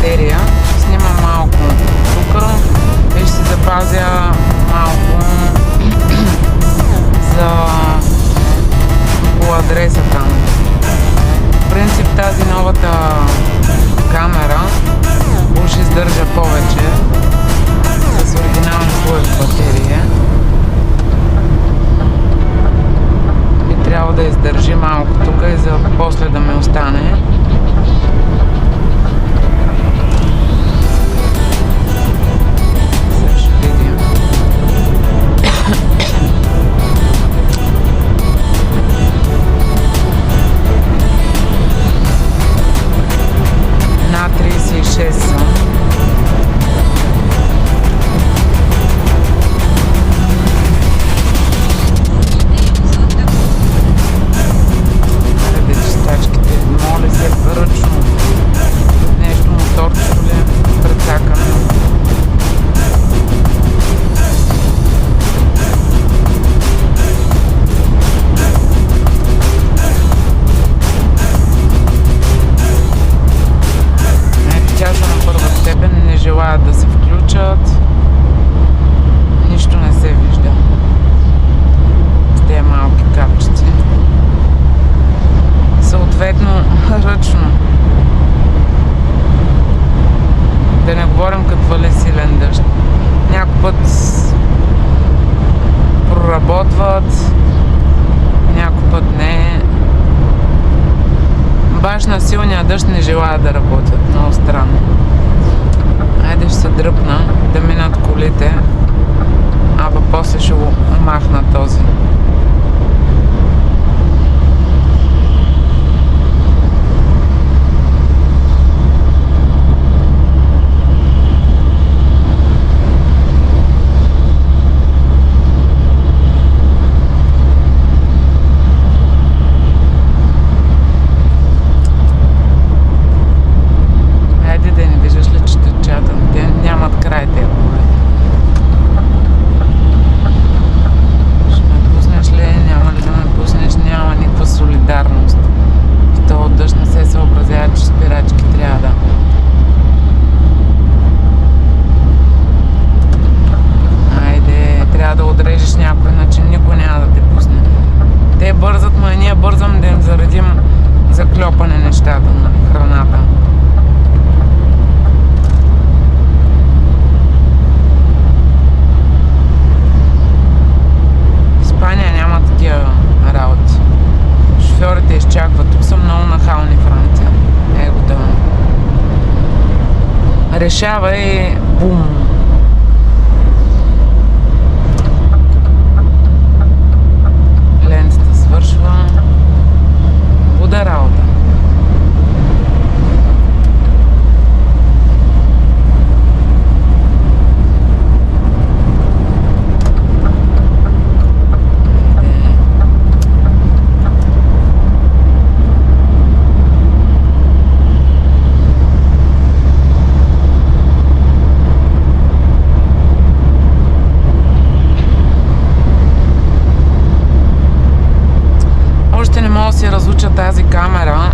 батерия. Снимам малко тук и ще се запазя малко за по адреса там. В принцип тази новата камера уж издържа повече с оригинални хубави батерии. Би трябва да издържи малко тук и за после да ми остане. На 36 съм. Моля се ръчно. Нещо моторчето ли прецакано. Тя са на първа степен, не желаят да се включат. Нищо не се вижда с тези малки капчици. Съответно, ръчно. Да не говорим като вали силен дъжд. Някой път проработват, някой път не. Баш на силния дъжд не желаят да работят. Много странно. Айде ще се дръпна да минат колите, а после ще го махна този. Заклепане нещата на храната. В Испания няма такива работи. Шофьорите изчакват. Тук са много нахални Франция. Его да решава и бум. Лентата свършва. Буда работа. Не мога да си разуча тази камера.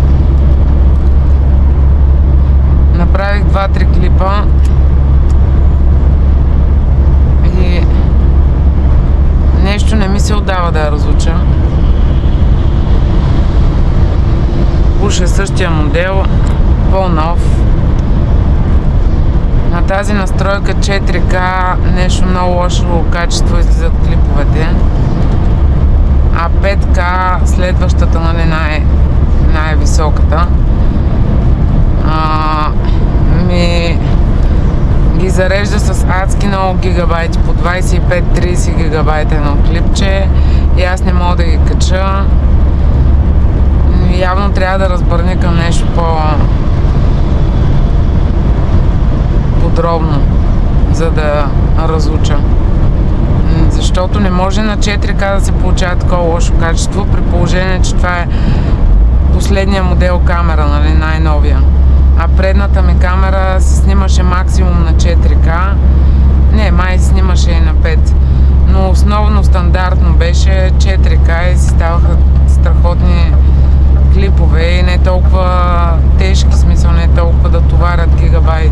Направих 2-3 клипа и нещо не ми се отдава да я разуча. Уж е същия модел, по-нов. На тази настройка 4K нещо много лошо качество излизат клиповете. А 5K, следващата, нали, най-високата, ми ги зарежда с адски много гигабайти, по 25-30 гигабайта едно клипче и аз не мога да ги кача. Явно трябва да разбърникам нещо по-подробно, за да разуча. Защото не може на 4K да се получава такова лошо качество, при положение, че това е последния модел камера, нали, най-новия. А предната ми камера се снимаше максимум на 4K. Не, май се снимаше и на 5. Но основно стандартно беше 4K и си ставаха страхотни клипове и не толкова тежки, смисъл не толкова да товарят гигабайти.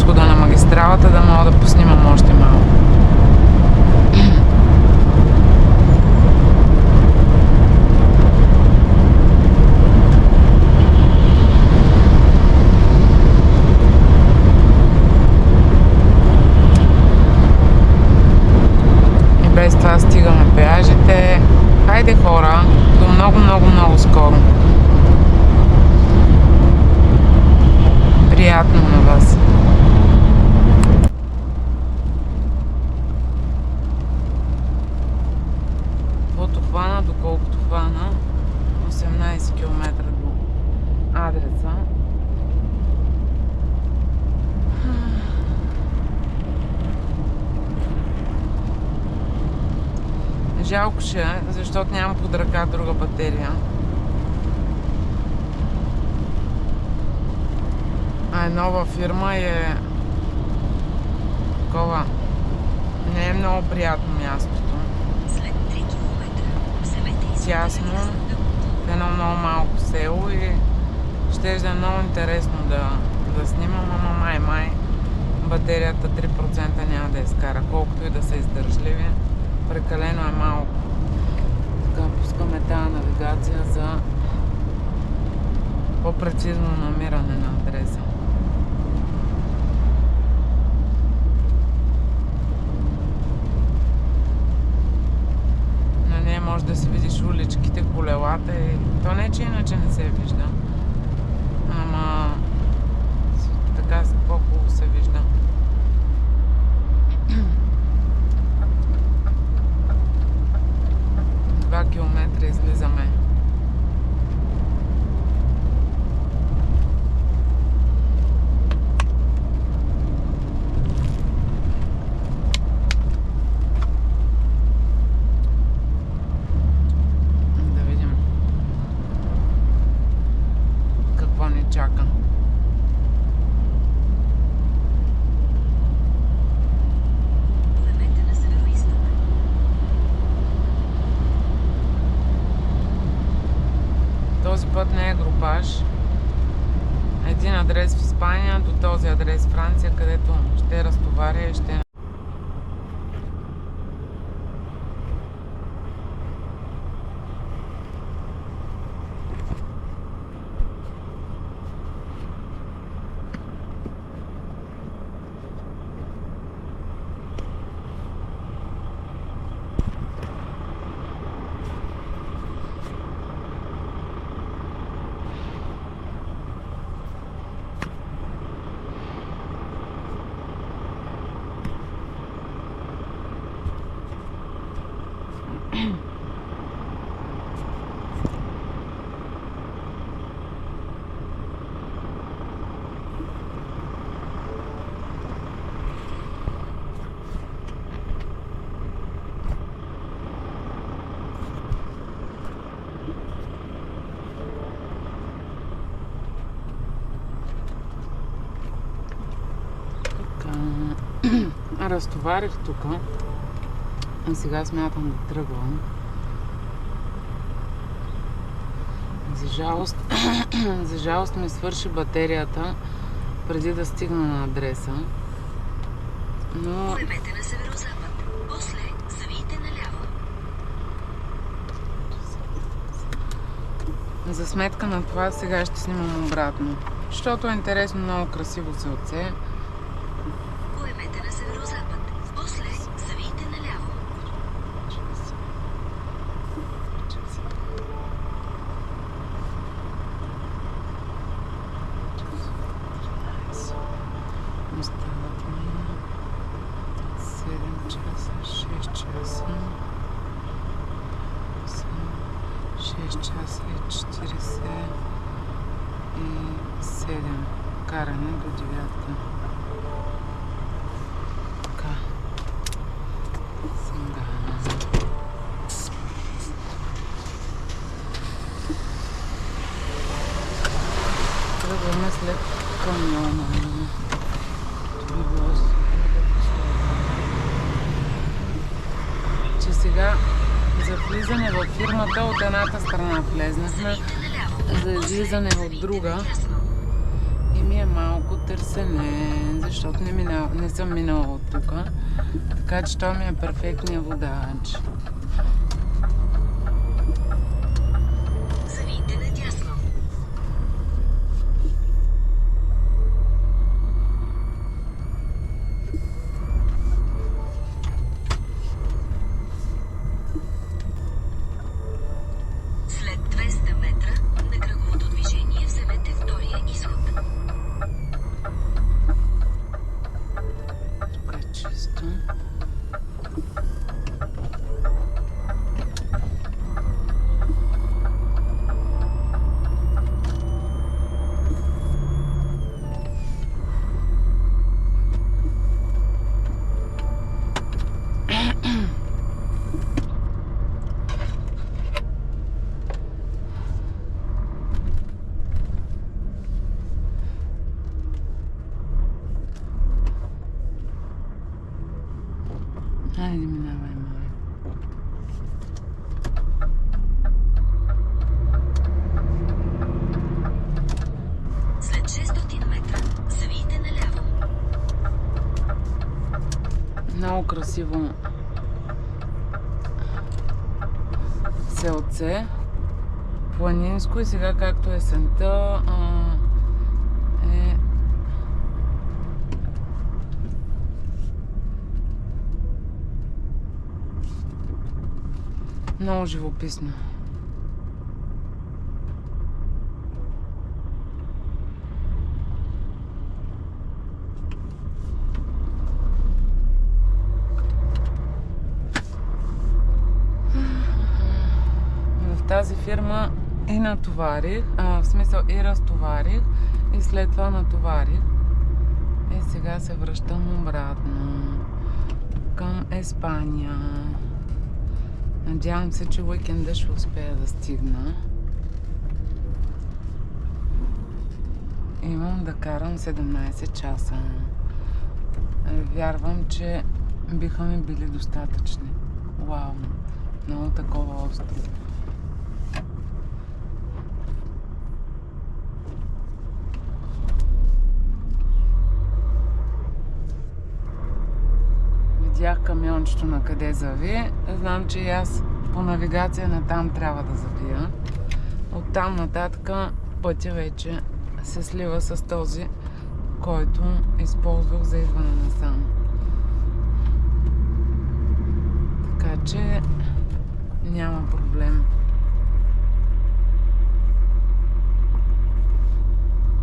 изхода на магистралата, да мога да поснимам още малко. И без това стигаме пеажите. Хайде хора, до много скоро. Приятно на вас. От хвана, доколкото хвана, 18 км до адреса. Жалко ще, защото нямам под ръка друга батерия. А е нова фирма и е такова. Не е много приятно мястото. След 3 км вземете Тясно, в едно много малко село и ще е много интересно да снимам, ама май батерията 3% няма да изкара, колкото и да са издържливи. Прекалено е малко. Така пускаме тази навигация за по-прецизно намиране на адреса. На нея може да си видиш уличките, колелата и то не, че иначе не се вижда. Ама така по-хубаво се вижда. Километра излизаме. Да видим какво ни чака. поемете на североизток. Този път не е групаж. Един адрес в Испания до този адрес в Франция, където ще разтоваря и ще... Разтоварих тук. А сега смятам да тръгвам. За жалост ми свърши батерията преди да стигна на адреса. Но... Поемете на северозапад. После завийте наляво. За сметка на това сега ще снимам обратно. Защото е интересно, много красиво селце. Поемете на северозапад. После завийте наляво. Остават ми 7 часа, 6 часа, 6 часа и 47 каране до 9-та. Така. Сега. Тръгваме след камиона. Че сега за влизане във фирмата от едната страна влезнахме, за излизане от друга И ми е малко търсене, защото не съм минала от тук. Така че той ми е перфектният водач. Завийте надясно. След 200 метра на кръговото движение вземете втория изход. Тук е чисто. Хайде, минавай, май. След 600 метра завийте наляво. Много красиво селце. Планинско и сега както есента е много живописно. В тази фирма и натоварих, в смисъл и разтоварих и след това натоварих. И сега се връщам обратно към Испания. Надявам се, че уикенда ще успея да стигна. Имам да карам 17 часа. Вярвам, че биха ми били достатъчни. Вау! Много такова остро. Видях камиончето на къде зави. Знам, че и аз по навигация натам трябва да завия. Оттам нататък пътя вече се слива с този, който използвах за идване насам. Така че няма проблем.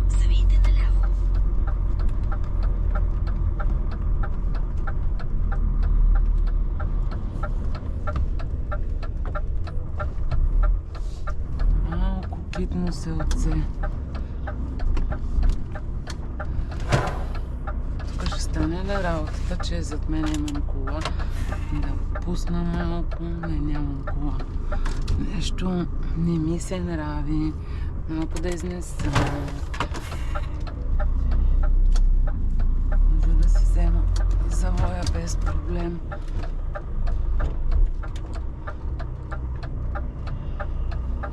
Завийте наляво. Малко китно селце. Тук ще стане ли работата, че зад мен имам кола? Да пусна малко. Не, нямам кола. Нещо не ми се нрави. Малко да изнеса. За да си взема завоя без проблем.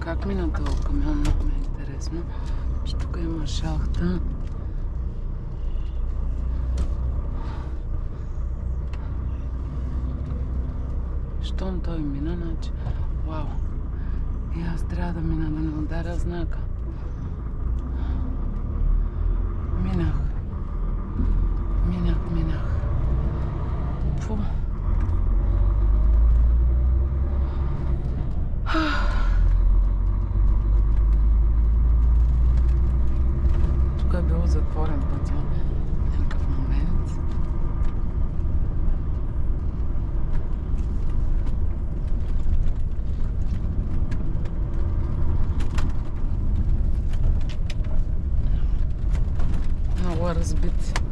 Как мина този камион? Много ми е интересно. Че тук има шахта. Щом той мина, значи... Вау! И аз трябва да мина, да не ударя знака. Минах. Фу. Тук е било затворен път. Някакъв момент. Много е разбит.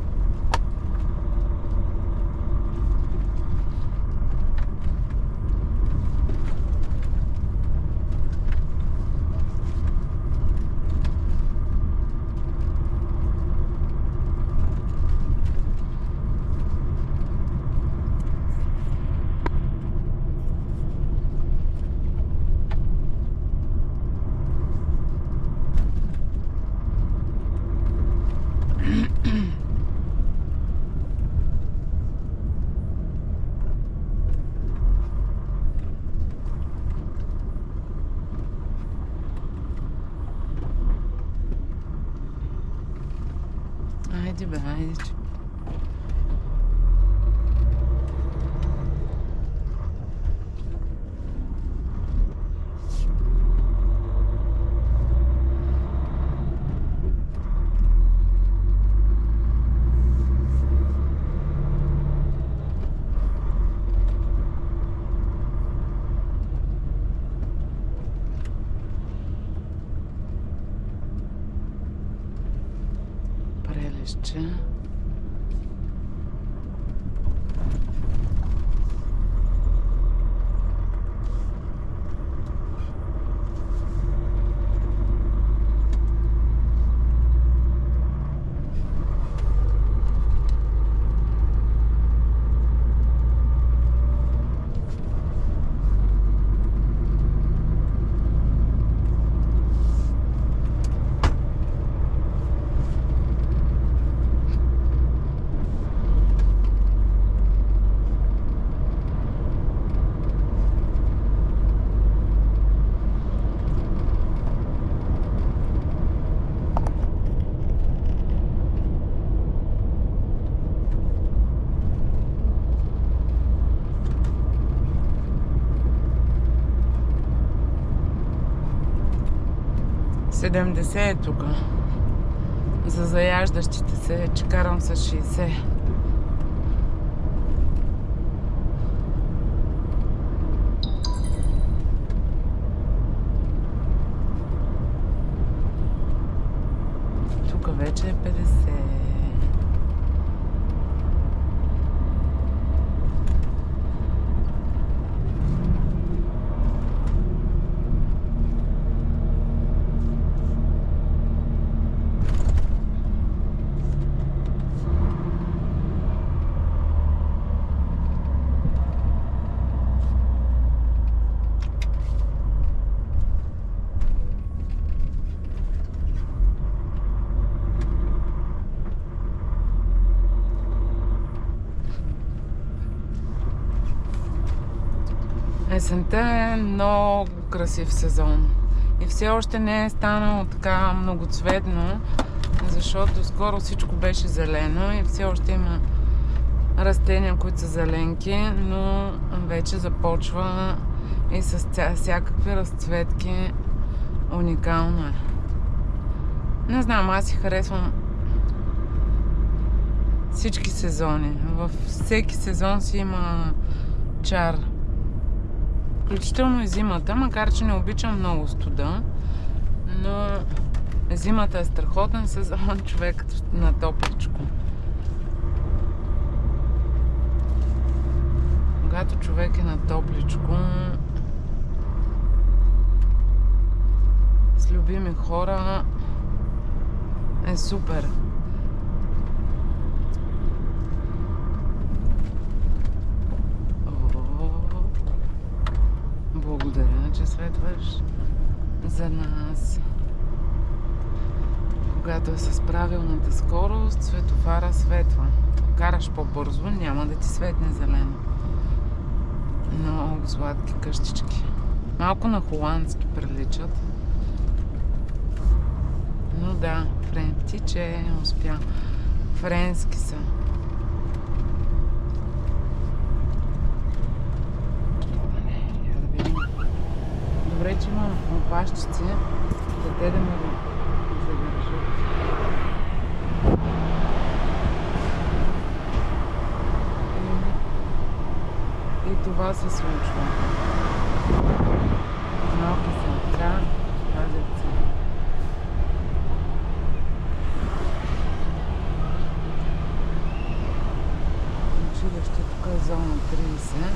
Айде бе, айде. Прелеще. Седемдесет е тук. За заяждащите се, че карам с 60. Тук вече е 50. Есента е много красив сезон и все още не е станало така многоцветно, защото скоро всичко беше зелено и все още има растения, които са зеленки, но вече започва и с всякакви разцветки. Уникално е. Не знам, аз си харесвам всички сезони. Във всеки сезон си има чар. Включително и зимата, макар че не обичам много студа, но зимата е страхотен сезон, човек на топличко. Когато човек е на топличко, с любими хора, е супер. Благодаря, че светваш за нас. Когато е с правилната скорост, светофара светва. Ако караш по-бързо, няма да ти светне зелено. Много сладки къщички. Малко на холандски приличат. Но да, птиче успя. Френски са. Добре, че имам опашчици, за те да ме задържат. И това се случва. Малко съм така, пазят се. Училище тук е зона 30.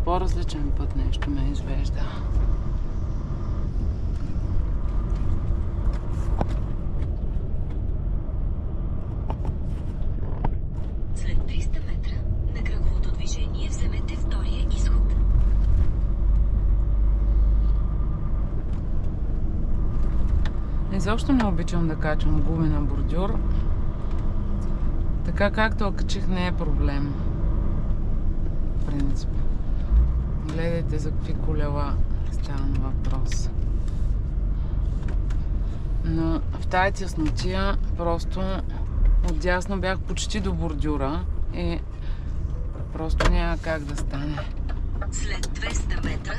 по-различен път нещо ме извежда. След 300 метра на кръговото движение вземете втория изход. Изобщо не обичам да качвам гуми на бордюр. Така както я качих, не е проблем. В принцип. Гледайте за какви колела става на въпрос. Но в тази тяснотия просто отдясно бях почти до бордюра и просто няма как да стане. След 200 метра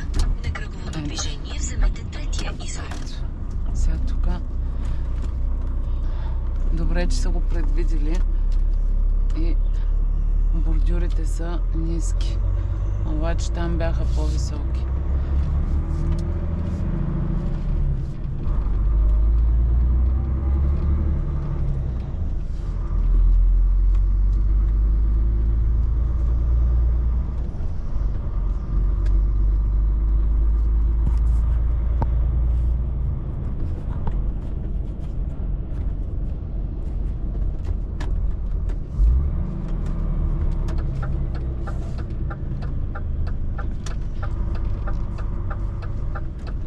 на кръговото движение вземете третия изход. Сега тук добре, че са го предвидели и бордюрите са ниски. Обаче там бяха по-високи.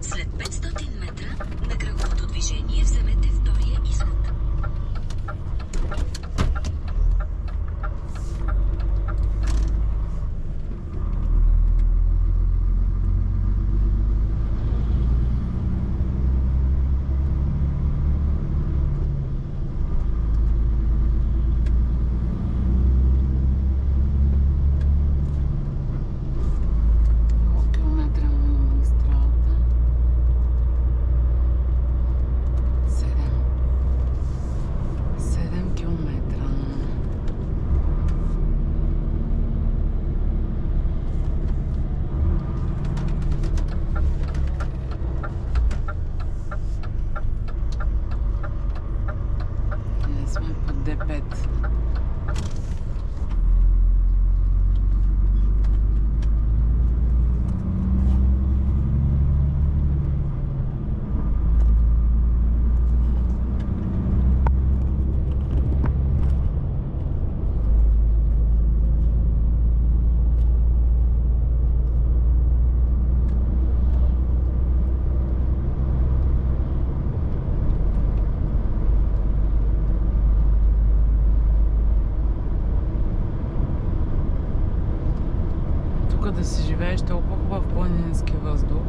След 500 метра на кръговото движение вземете втория изход. Колко километра има на магистралата? 7 километра. Не сме под D5. Тук да си живееш толкова хубав планински въздух,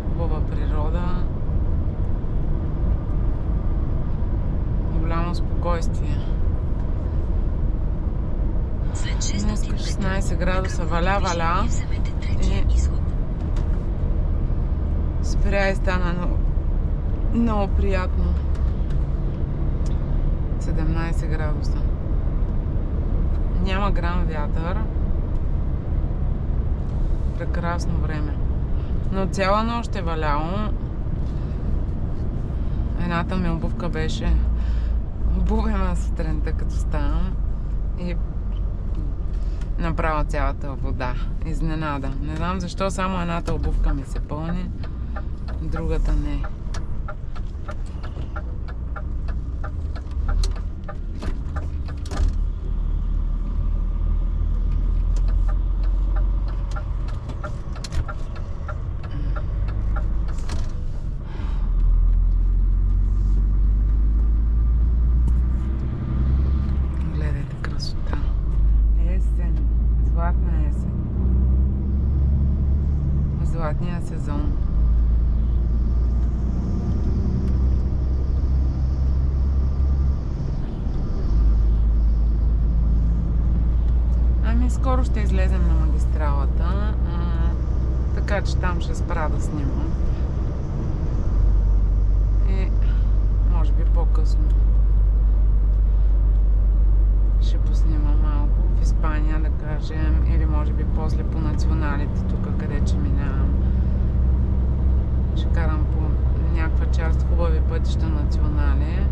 хубава природа, голямо спокойствие. След 600 Днес метра 16 градуса валя, вземете третия и изход. спря и стана много приятно. 17 градуса. Няма грам вятър. Прекрасно време. Но цяла нощ е валяло. Едната ми обувка беше обувена сутринта, като ставам. И направо цялата вода. Изненада. Не знам защо само едната обувка ми се пълни, другата не. Гледайте красота. Есен. Златна есен. Златния сезон. Ами скоро ще излезем на магистралата, така че там ще спра да снимам. И може би по-късно ще поснимам малко в Испания, да кажем, или може би после по националите, тук където минавам. Ще карам по някаква част хубави пътища национали.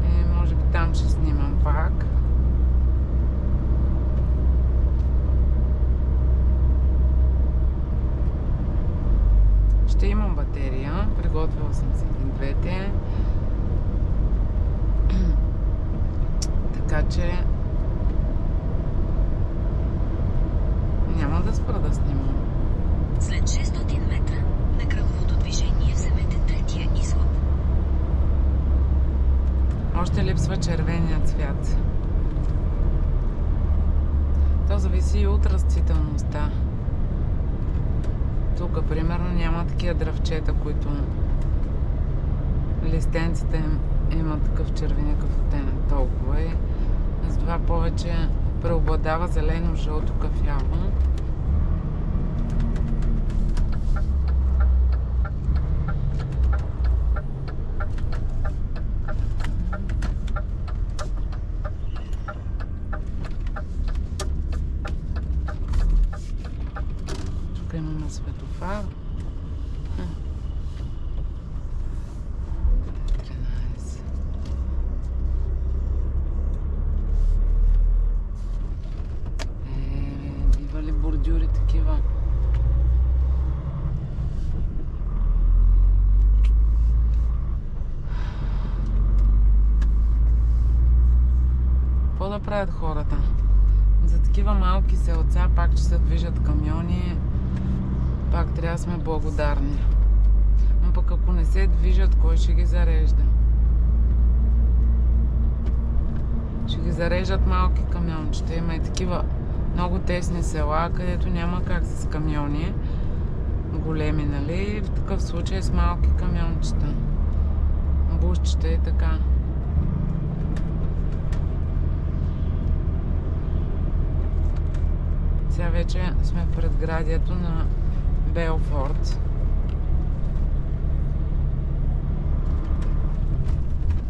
И може би там ще снимам пак. Още имам батерия. Приготвила съм си двете. Така че няма да спра да снимам. След 600 метра на кръговото движение вземете третия изход. Още липсва червения цвят. То зависи и от растителността. Тук, примерно, няма такива дръвчета, които листенците им имат такъв червеникъв оттенък толкова и затова повече преобладава зелено, жълто, кафяво. Тук имаме светофар. 13. Бива ли бордюри такива? Какво да правят хората? За такива малки селца, пак че се движат камиони, пак трябва да сме благодарни. Но пък ако не се движат, кой ще ги зарежда? Ще ги зареждат малки камиончета. Има и такива много тесни села, където няма как с камиони големи, нали? В такъв случай с малки камиончета. Бусчета и така. Сега вече сме в предградието на Белфорд.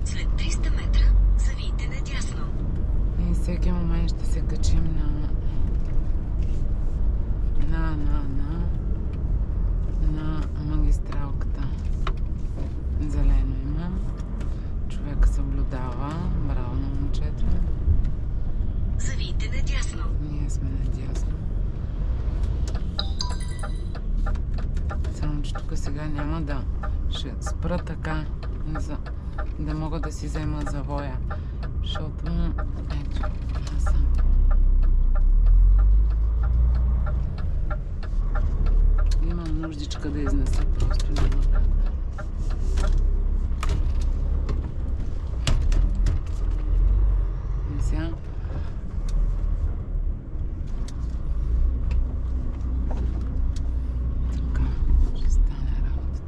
След 300 метра завийте надясно. И всеки момент ще се качим на магистралката. Зелено има. Човек съблюдава. Браво на момчето. Завийте надясно. Ние сме надясно. Само че тук сега няма да ще спра така, за да мога да си взема завоя. Защото ето, аз съм. Имам нуждичка да изнеса, просто няма как. И сега така, ще стане работата.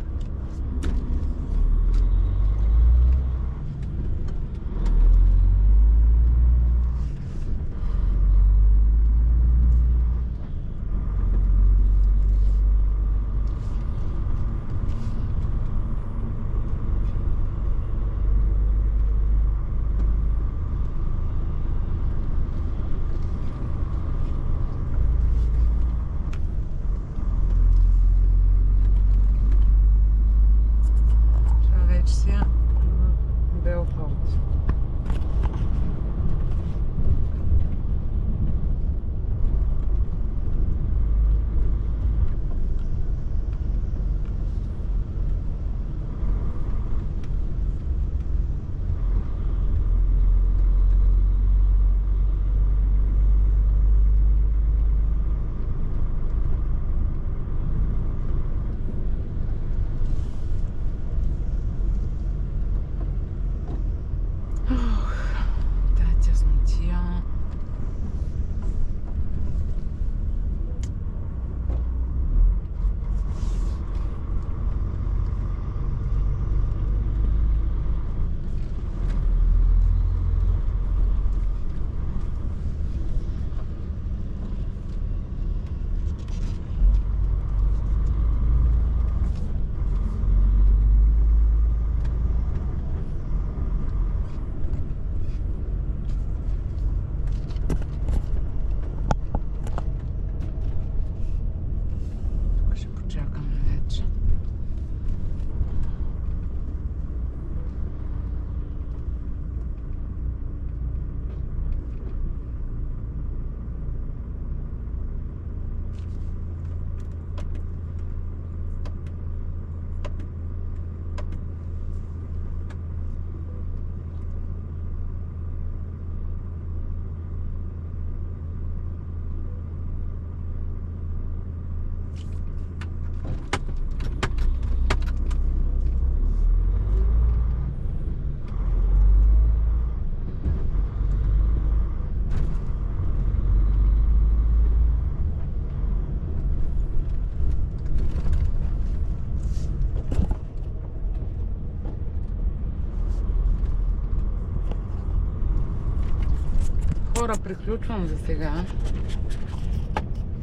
хора, приключвам за сега.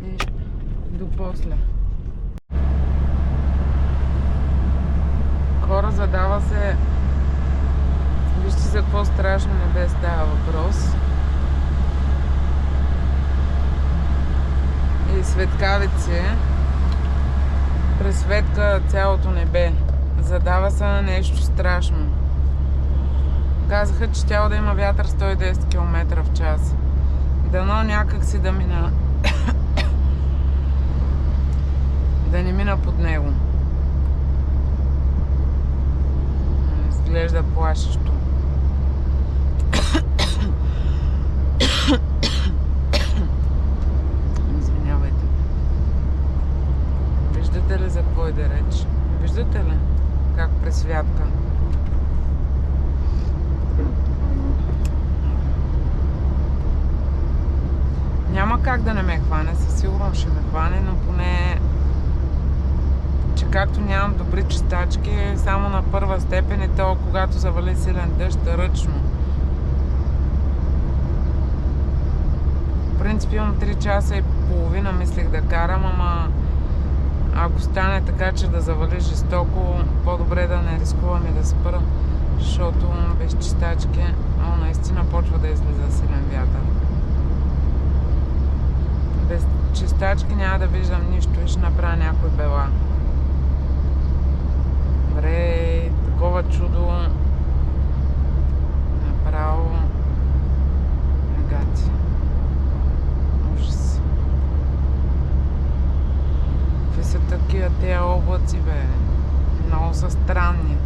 И до после. Хора, задава се. Вижте за какво страшно небе става въпрос. И светкавици пресветка цялото небе. Задава се на нещо страшно. Казаха, че тяло да има вятър 110 км в час. Дано някак си да мина. Да не мина под него. Изглежда плашещо. Извинявайте. Виждате ли за какво иде реч? Виждате ли как пресвятка? Няма как да не ме хване, със сигурност ще ме хване, но поне, че както нямам добри чистачки, само на първа степен и то, когато завали силен дъжд, ръчно. В принцип имам 3 часа и половина, мислех да карам, ама ако стане така, че да завали жестоко, по-добре да не рискувам и да спра, защото без чистачки, наистина почва да излиза силен вятър. Без чистачки няма да виждам нищо и ще направя някой бела. Добре, такова чудо направо гати. Ужас. Какви са такива тези облаци, бе? Много са странни.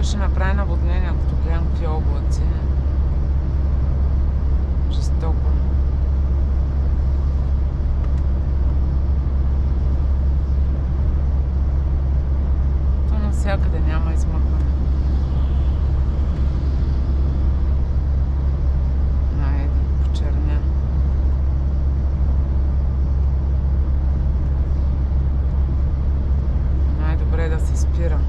Ще направи наводнение, като гледам какви облаци. Жестоко. То навсякъде няма измъкване. Найде, почерня. Най-добре да се спира.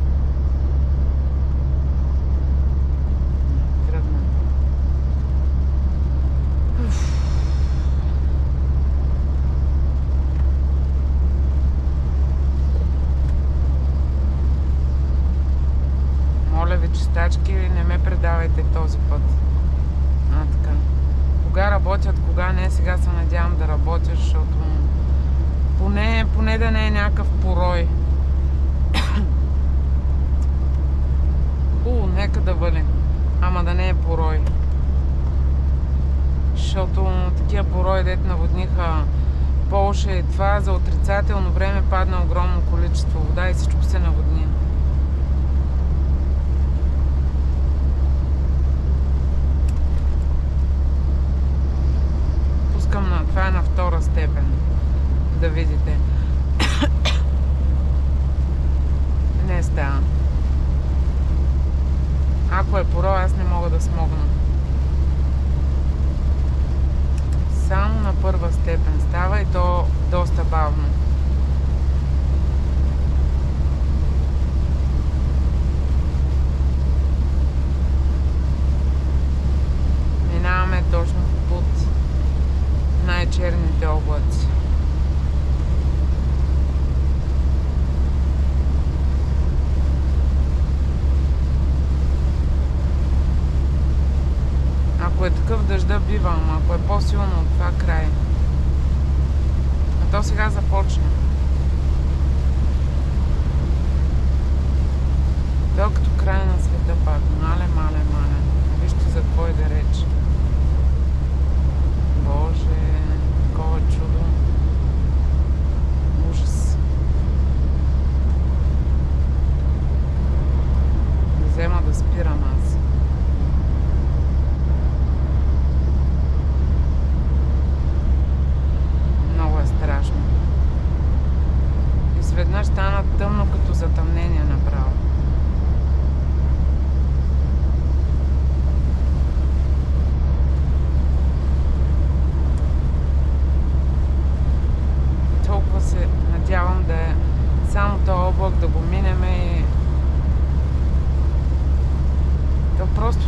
Чистачки, не ме предавайте този път. Така. Кога работят, кога не, сега се надявам да работя, защото поне да не е някакъв порой. Нека да вали. Ама да не е порой. Защото такива порои, дето наводниха Полша и това, за отрицателно време падна огромно количество вода и всичко се наводни. Това е на втора степен. Да видите. Не става. Ако е порой, аз не мога да смогна. Само на първа степен става и то доста бавно. Минаваме точно под най-черните облаци. Ако е такъв дъжда бива, ама ако е по-силно от това край. А то сега започна. То като край на света пак. Мале. Вижте за какво иде реч. Боже, такова чудо. Ужас. Не взема да спирам аз. Много е страшно. Изведнъж стана тъмно като затъмнение направо. се надявам да е само този облак, да го минем и... То просто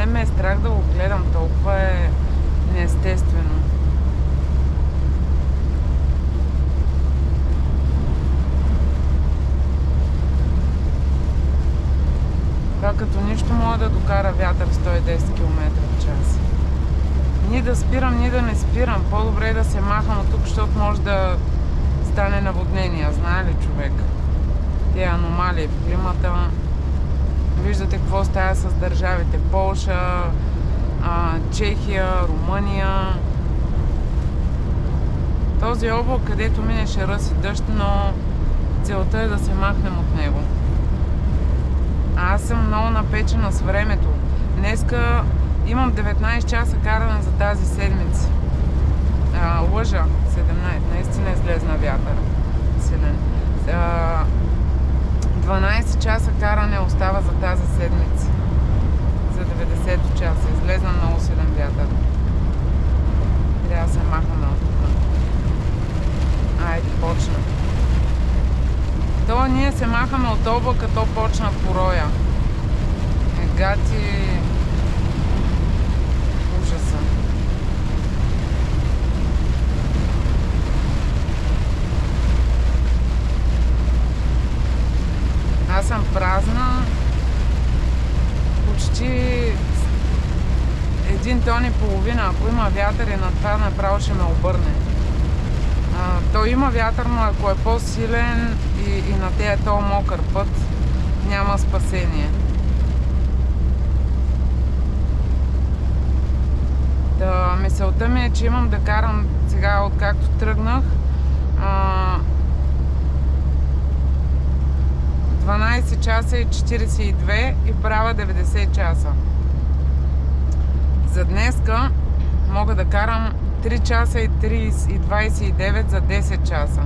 ме е страх да го гледам, толкова е неестествено. Това като нищо може да докара вятър 110 км в час. Ни да спирам, ни да не спирам. По-добре е да се махам от тук, защото може да стане наводнение. Знае ли човек? Те аномалии в климата. Виждате какво става с държавите. Полша, Чехия, Румъния. Този облак, където минеше ръс и дъжд, но целта е да се махнем от него. Аз съм много напечена с времето. Днеска имам 19 часа каране за тази седмица. Лъжа, 17. Наистина излезна вятър. Силен. 12 часа каране остава за тази седмица. За 90 часа. Излезна много силен вятър. Трябва да се махаме от тук. Айде, почна. То ние се махаме от облака, то почна пороя. Гати... Ужаса. Аз съм празна. Почти 1,5 тона. Ако има вятър и на това направо ще ме обърне. То има вятър, но ако е по-силен и на тея този мокър път, няма спасение. Мисълта ми е, че имам да карам сега, откакто тръгнах, 12 часа и 42 и правя 90 часа. За днеска мога да карам 3 часа и 29 за 10 часа.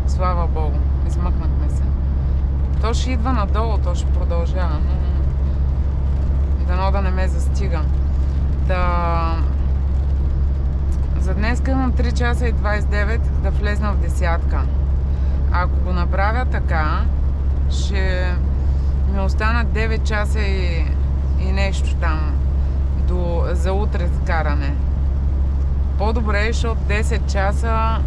Слава Богу, измъкнахме се. То ще идва надолу, то ще продължава, но дано да не ме застига. За днеска имам 3 часа и 29 да влезна в десятка. Ако го направя така, ще ми останат 9 часа и нещо там за утре каране. По-добре, защото 10 часа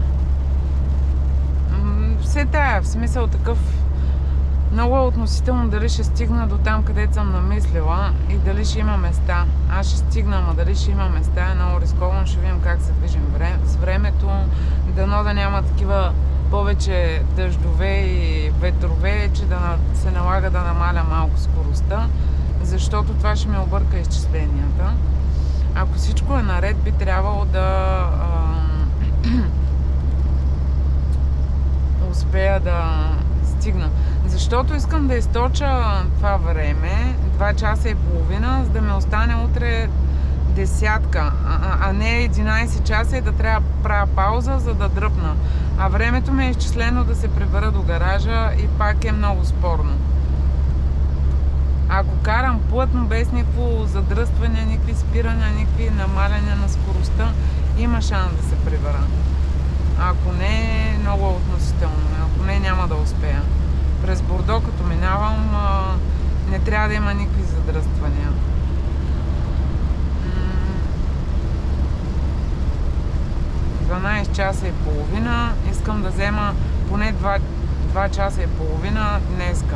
все тая, в смисъл такъв, много е относително дали ще стигна до там, където съм намислила и дали ще има места. Аз ще стигна, ама дали ще има места е много рисковано, ще видим как се движим с времето. Дано да няма такива повече дъждове и ветрове, че да се налага да намаля малко скоростта, защото това ще ми обърка изчисленията. Ако всичко е наред, би трябвало да успея да стигна. Защото искам да източа това време, 2 часа и половина, за да ми остане утре десятка, а не 11 часа и да трябва да правя пауза, за да дръпна. А времето ми е изчислено да се прибера до гаража и пак е много спорно. Ако карам плътно, без никакво задръстване, никакви спирания, никакви намаляния на скоростта, има шанс да се прибера. Ако не, много относително. Ако не, няма да успея. През Бордо, като минавам, не трябва да има никакви задръствания. 12 часа и половина. Искам да взема поне 2 часа и половина днеска.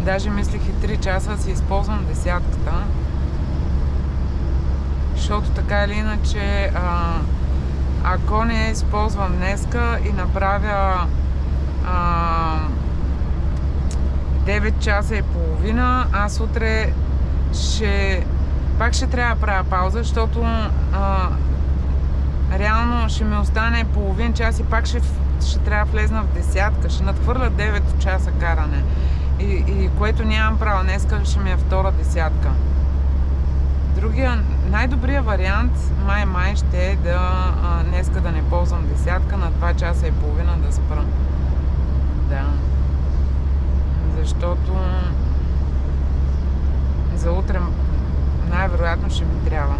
Даже мислих и 3 часа да си използвам десятката. Защото така или иначе, ако не използвам днеска и направя 9 часа и половина, аз утре пак ще трябва да правя пауза, защото реално ще ми остане половин час и пак ще трябва да влезна в десятка. Ще надхвърля 9 часа каране. И което нямам право. Днеска ще ми е втора десятка. Най-добрият вариант май ще е днеска да не ползвам десятка, на 2 часа и половина да спра. Да. Защото за утре най-вероятно ще ми трябва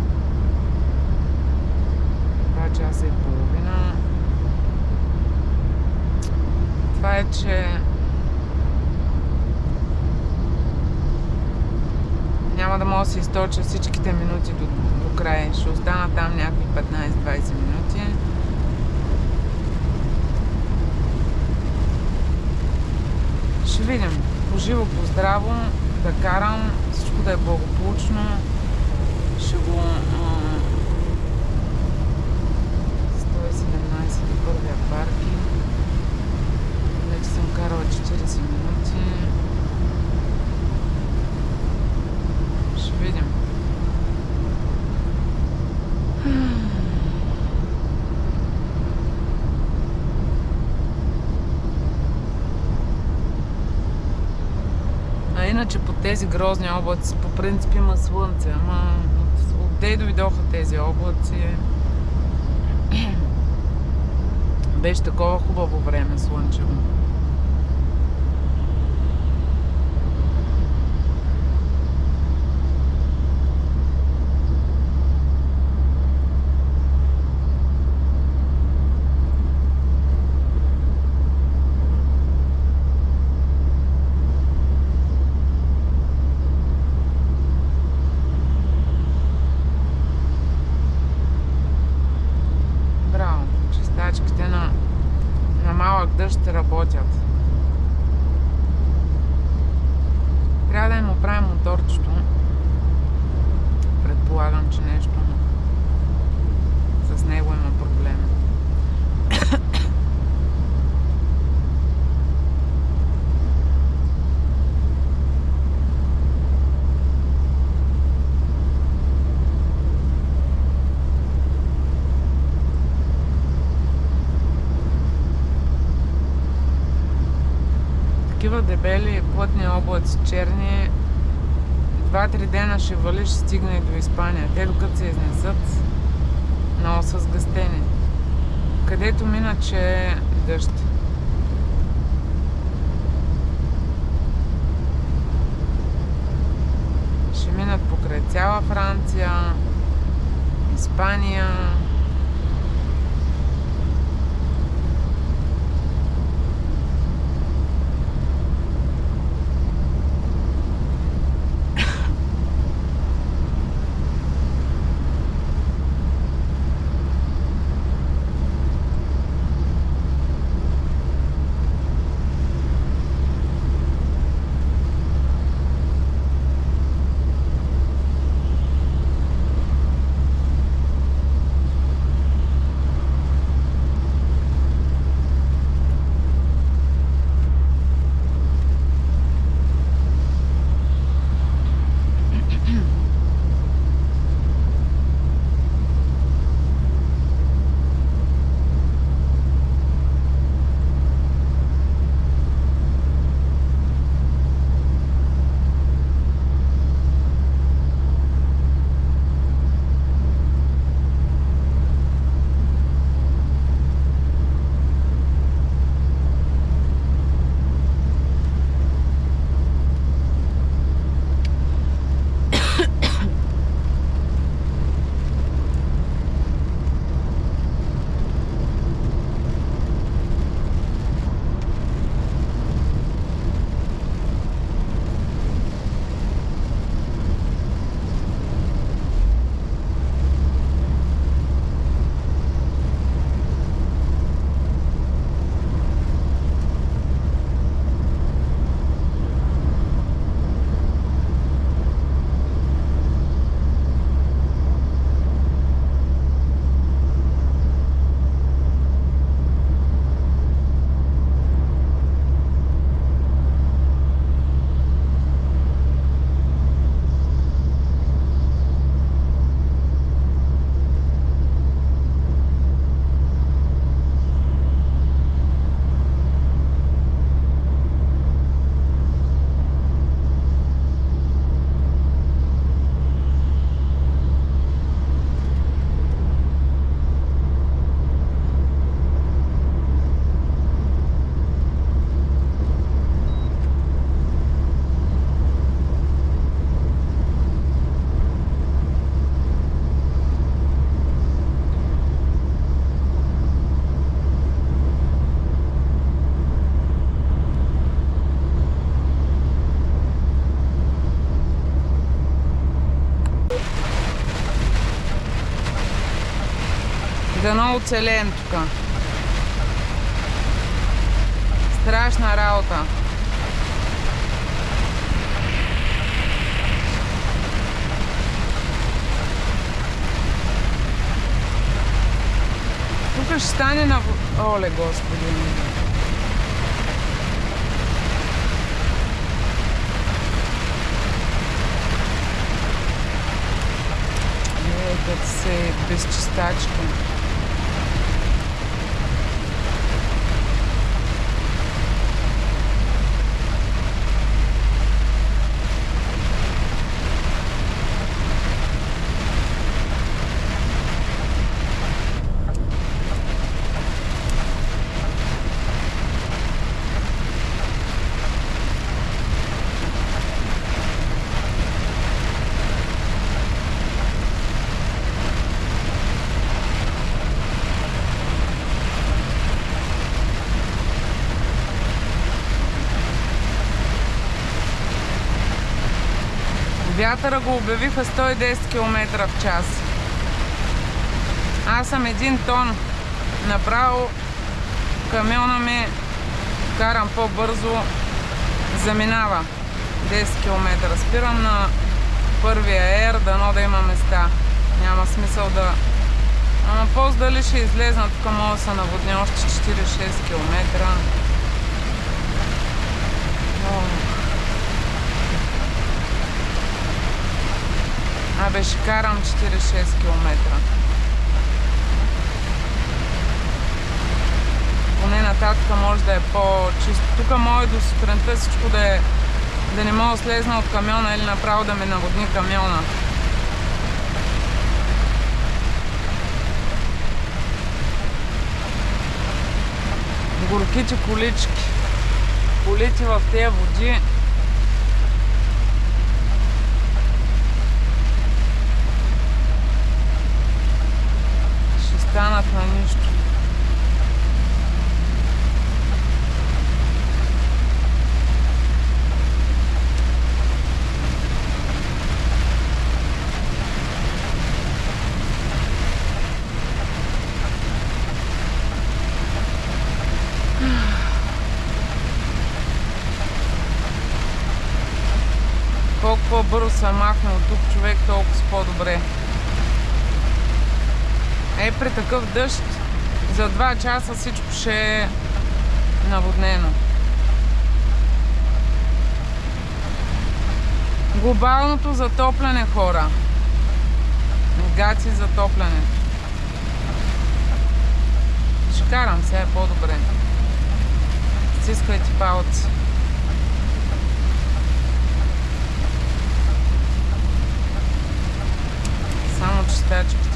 2 часа и половина. че няма да мога да се източа всичките минути до края. Ще остана там някакви 15-20 минути. Ще видим. Поживо, по-здраво, да карам, всичко да е благополучно. Ще го 117 до първия паркинг. Вече съм карала 40 минути. Ще видим. А иначе по тези грозни облаци по принцип има слънце, ама отде дойдоха тези облаци. Беше такова хубаво време, слънчево. Ще работят. Трябва да им оправим моторчето. Предполагам, че нещо с него има проблем. Такива дебели плътни облаци, черни, 2-3 дена ще вали, ще стигне и до Испания. Те докато се изнесат, много са сгъстени. Където мина, че е дъжд. Ще минат покрай цяла Франция, Испания. оцелен тук. Страшна работа. Тук ще стане на... Оле, господи. Като се безчистачка. Вятъра го обявиха 110 км в час. Аз съм 1 тон. Направо камиона ми карам по-бързо, заминава 10 км. Спирам на първия ер, дано да има места. Няма смисъл да... Ама по-дали ще излезна, тук мога да се наводня още 4-6 км. Абе, ще карам 4-6 км. Поне нататък може да е по-чисто. Тук може до сутринта всичко да не мога да слезна от камиона или направо да ме наводни камиона. Горките колички. Колите в тези води. Станат на нищо. Колко по-бързо се махне от тук човек, толкова по-добре. При такъв дъжд за 2 часа всичко ще е наводнено. Глобалното затопляне, хора. Негации затоплянето. Ще карам сега по-добре. Стискайте палци. Само чистачките.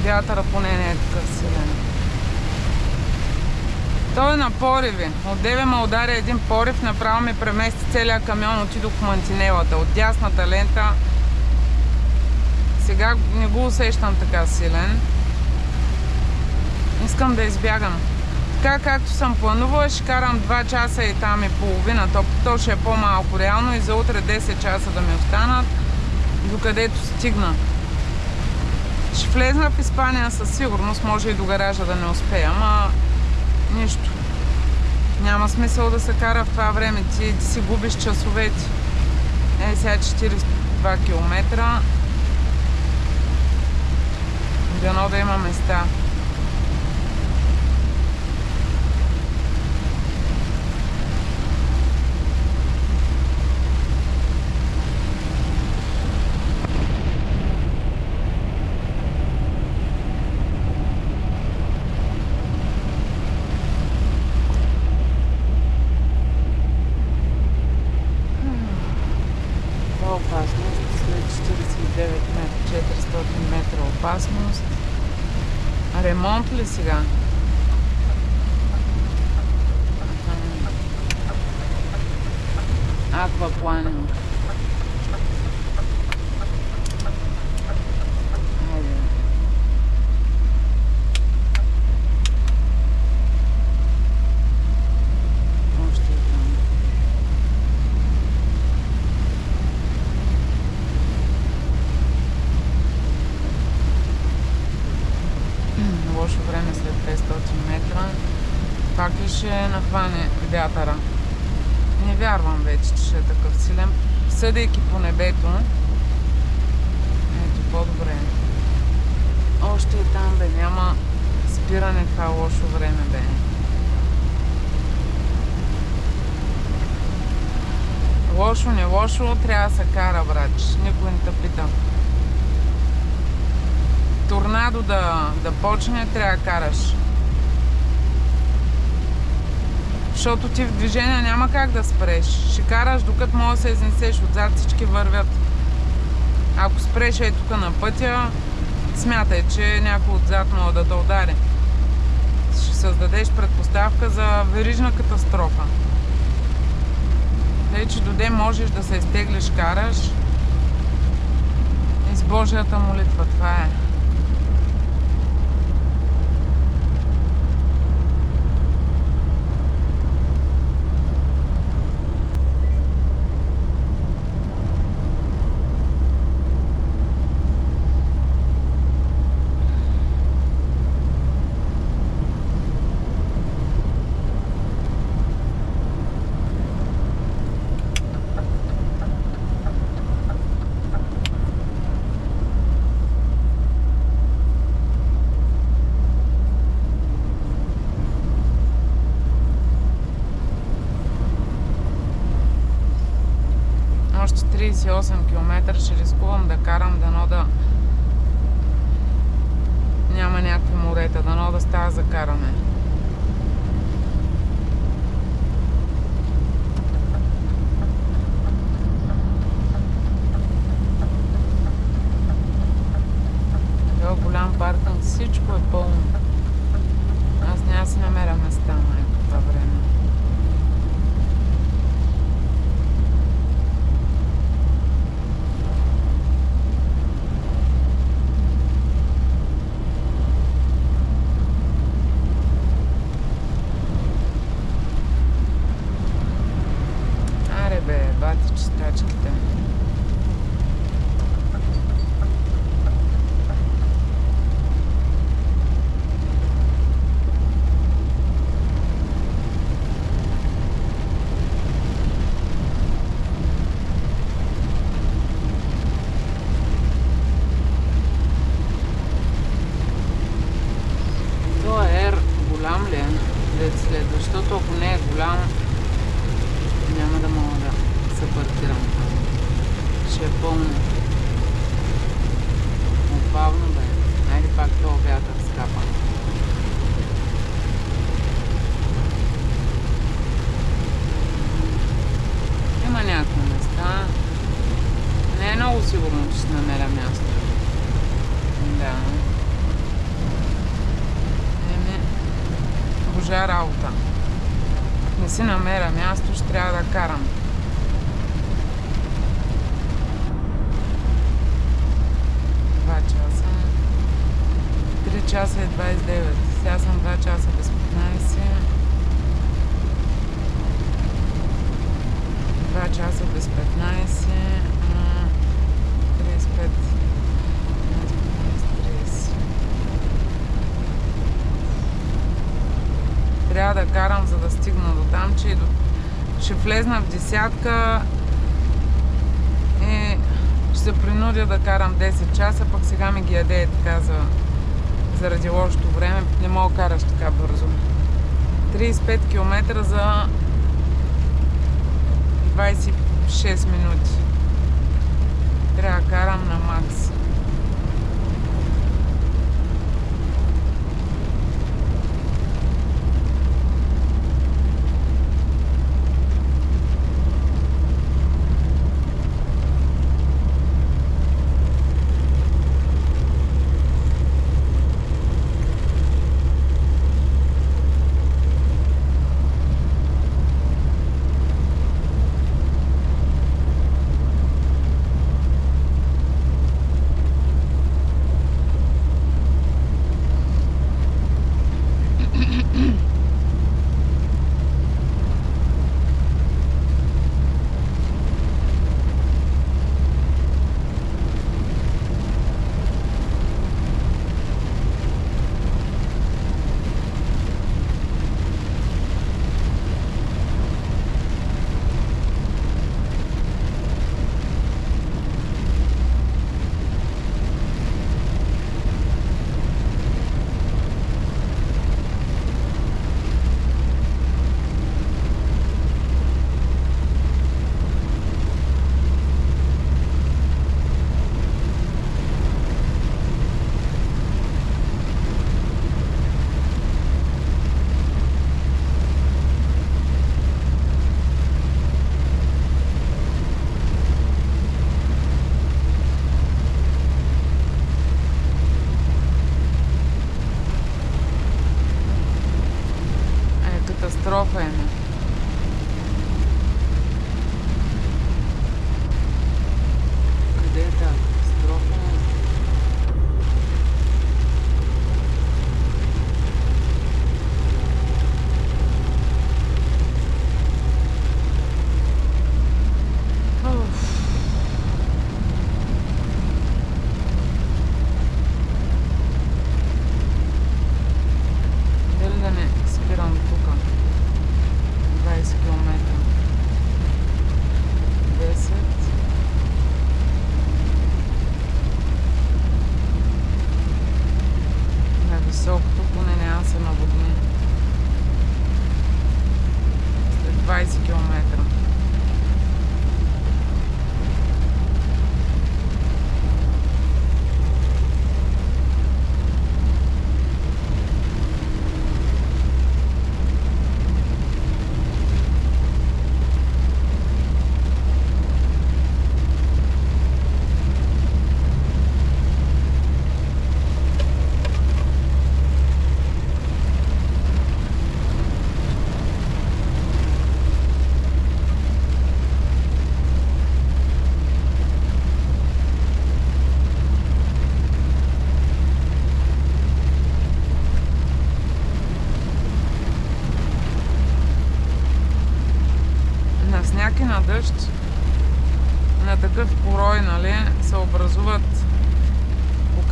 Вятъра поне не е такъв силен. Той е на пориви. От деве ме удари един порив, направо ми премести целият камион, отидох в мантинелата. От дясната лента сега не го усещам така силен. Искам да избягам. Така както съм планувала, ще карам 2 часа и там и половина. То ще е по-малко реално и за утре 10 часа да ми останат, докъдето стигна. Ще влезна в Испания със сигурност, може и до гаража да не успея, ама нищо. Няма смисъл да се кара в това време, ти си губиш часовете. Сега 42 км. Дано да има места. метра опасност. Ремонт ли сега? Аквапланинг. Хайде. Още е там. Лошо време след 500 метра. Пак ли ще нахване вятъра? Не вярвам вече, че ще е такъв силен. Съдейки по небето. Ето, по-добре. Още е там, бе. Няма спиране това лошо време, бе. Лошо, не лошо, трябва да се кара, брач. Никой не те пита. Торнадо да почне, трябва да караш. Защото ти в движение няма как да спреш. Ще караш докато може да се изнесеш. Отзад всички вървят. Ако спреш е тук на пътя, смятай, че някой отзад може да те удари. Ще създадеш предпоставка за верижна катастрофа. Тъй, че до ден можеш да се изтеглиш, караш. И с Божията молитва, това е. Още 38 км ще рискувам да карам, дано да няма някакви морета, дано да става за каране. Това голям паркинг, всичко е пълно. Аз няма да си намеря места, майко, това време. Бати чистачките. Това е голям ли е? Следва, защото ако не е голям, няма да мога да се паркирам. Ще е пълно. Бавно бе. Найде пак това вятър скапа. Има някакви места. Не е много сигурно, че ще намеря място. Да. Божа работа. Не си намеря място, ще трябва да карам. Часа. 3 часа и 29. Сега съм 2 часа без 15. 2 часа без 15. 35. 30. Трябва да карам, за да стигна до там, че ще влезна в десятка и ще се принудя да карам 10 часа, пък сега ми ги яде така заради лошото време. Не мога да караш така бързо. 35 км за 26 минути. Трябва да карам на макс.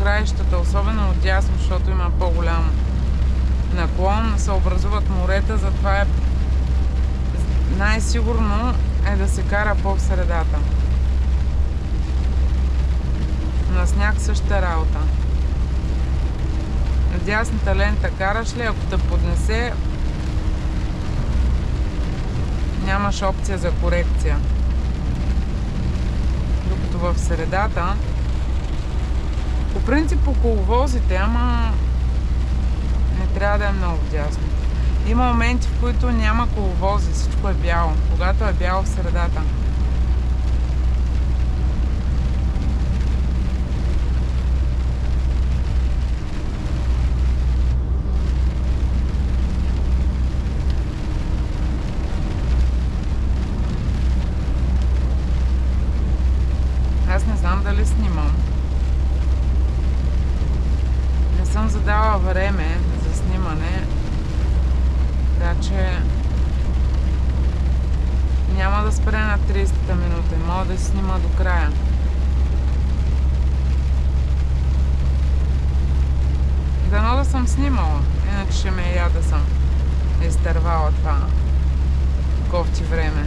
краищата, особено отдясно, защото има по-голям наклон, се образуват морета, затова е най-сигурно е да се кара по-в средата. На сняг същата работа. В дясната лента караш ли, ако те поднесе, нямаш опция за корекция. Докато в средата, по принцип по коловозите, ама не трябва да е много дясно. Има моменти, в които няма коловози, всичко е бяло. Когато е бяло в средата. Аз не знам дали снимам. Не съм задала време за снимане, така че няма да спре на 30-та минута. Мога да снима до края. Дано да съм снимала, иначе ще ме я да съм изтървала това кофти време.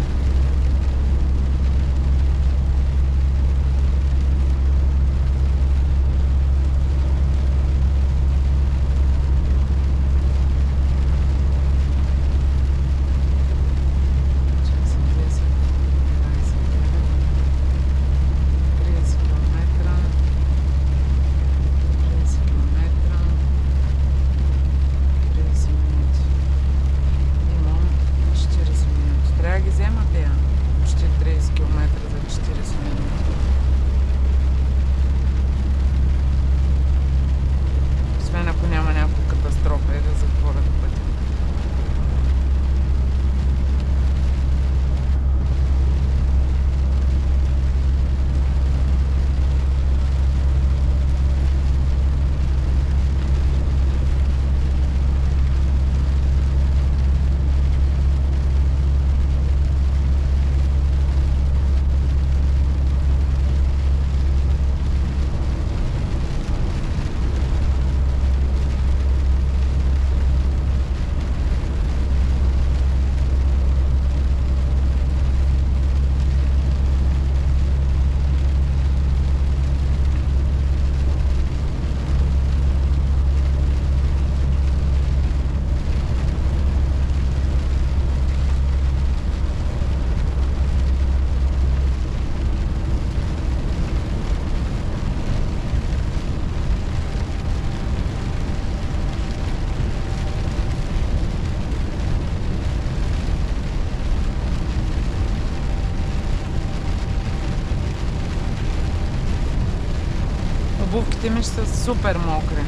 Обувките ми са супер мокри.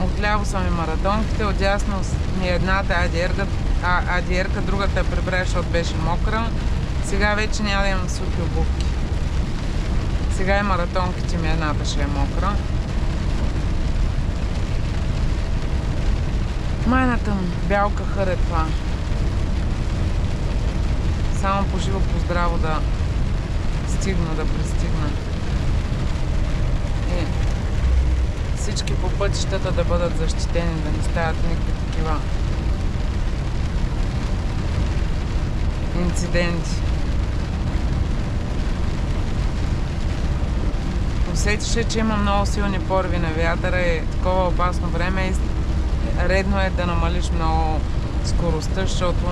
Отляво са ми маратонките, отдясно ми е едната адиерка, другата прибра, защото беше мокра. Сега вече няма да имам сухи обувки. Сега и маратонките ми едната ще е мокра. Майната ми, бялка хър е това. Само поживо по здраво да стигна, да пристигна. И всички по пътищата да бъдат защитени, да не стават никакви такива инциденти. Усетише, че има много силни порви на вятъра и такова опасно време и редно е да намалиш много скоростта, защото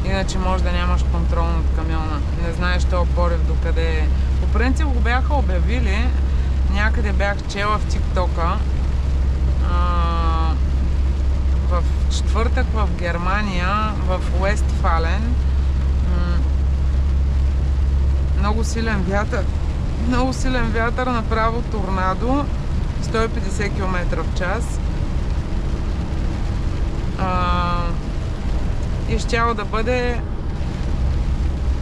иначе може да нямаш контрол над камиона. Не знаеш този порив докъде е. По принцип го бяха обявили, някъде бях чела в ТикТока. В четвъртък в Германия, в Уестфален, много силен вятър, направо торнадо, 150 км в час. И щяло да бъде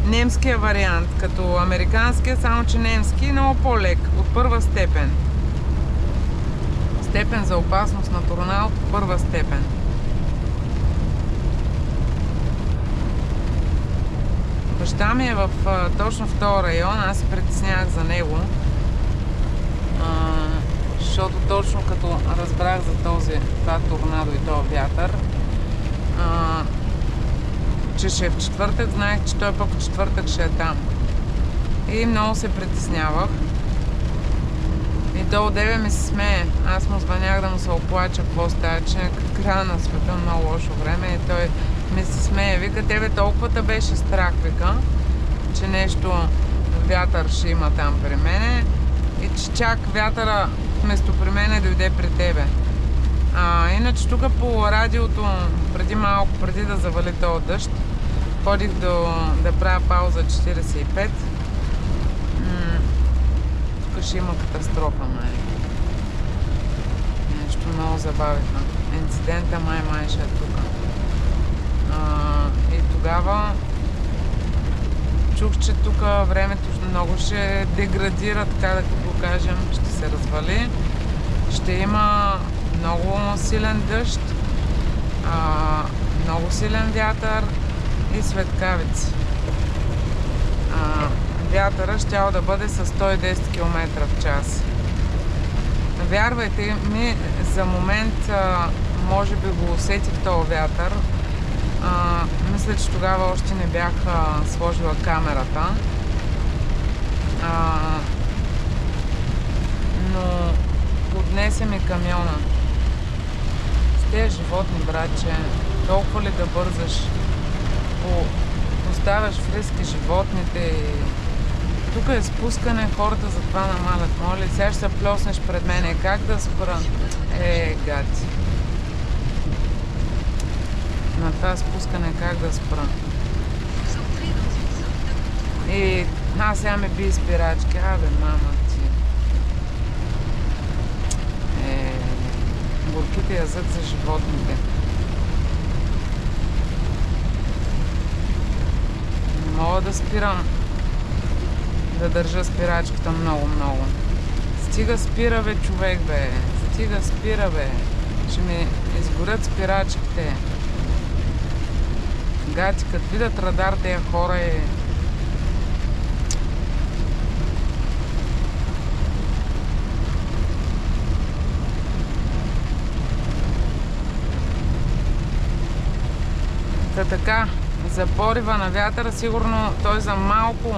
немския вариант, като американския, само че немски, много по-лек, от първа степен. Степен за опасност на торнадо, първа степен. Баща ми е точно в този район, аз се притеснявах за него, защото точно като разбрах за това торнадо и този вятър, че ще е в четвъртък, знаех, че той пък в четвъртък ще е там. И много се притеснявах. И долу деве ми се смее. Аз му звънях да му се оплача какво става, че на края на света много лошо време и той ми се смее. Вика, тебе толкова да беше страх, вика, че нещо вятър ще има там при мене и че чак вятъра вместо при мене дойде при тебе. Иначе тук по радиото, преди малко, преди да завали този дъжд, ходих да правя пауза 45. Тук ще има катастрофа, май. Нещо много забавиха. Инцидента май ще е тук. И тогава чух, че тук времето много ще деградира, така да го кажем, ще се развали. Ще има много силен дъжд, много силен вятър и светкавици. Вятъра щял да бъде с 110 км в час. Вярвайте ми, за момент може би го усетих този вятър. Мисля, че тогава още не бях сложила камерата. Но поднесе ми камиона. С тези животни, братче, толкова ли да бързаш? Поставяш в риски животните. Тук е спускане, хората затова намалят. Моля, сега ще се плеснеш пред мене. Как да спра? Гати. На това спускане как да спра? И сега ме би спирачки. Мама ти. Горките язът за животните. Не мога да спирам. Да държа спирачката много. Стига спира, бе, човек, бе. Стига спира, бе. Ще ми изгорят спирачките. Гати, като видят радар тези хора е... Така, за порива на вятъра, сигурно той за малко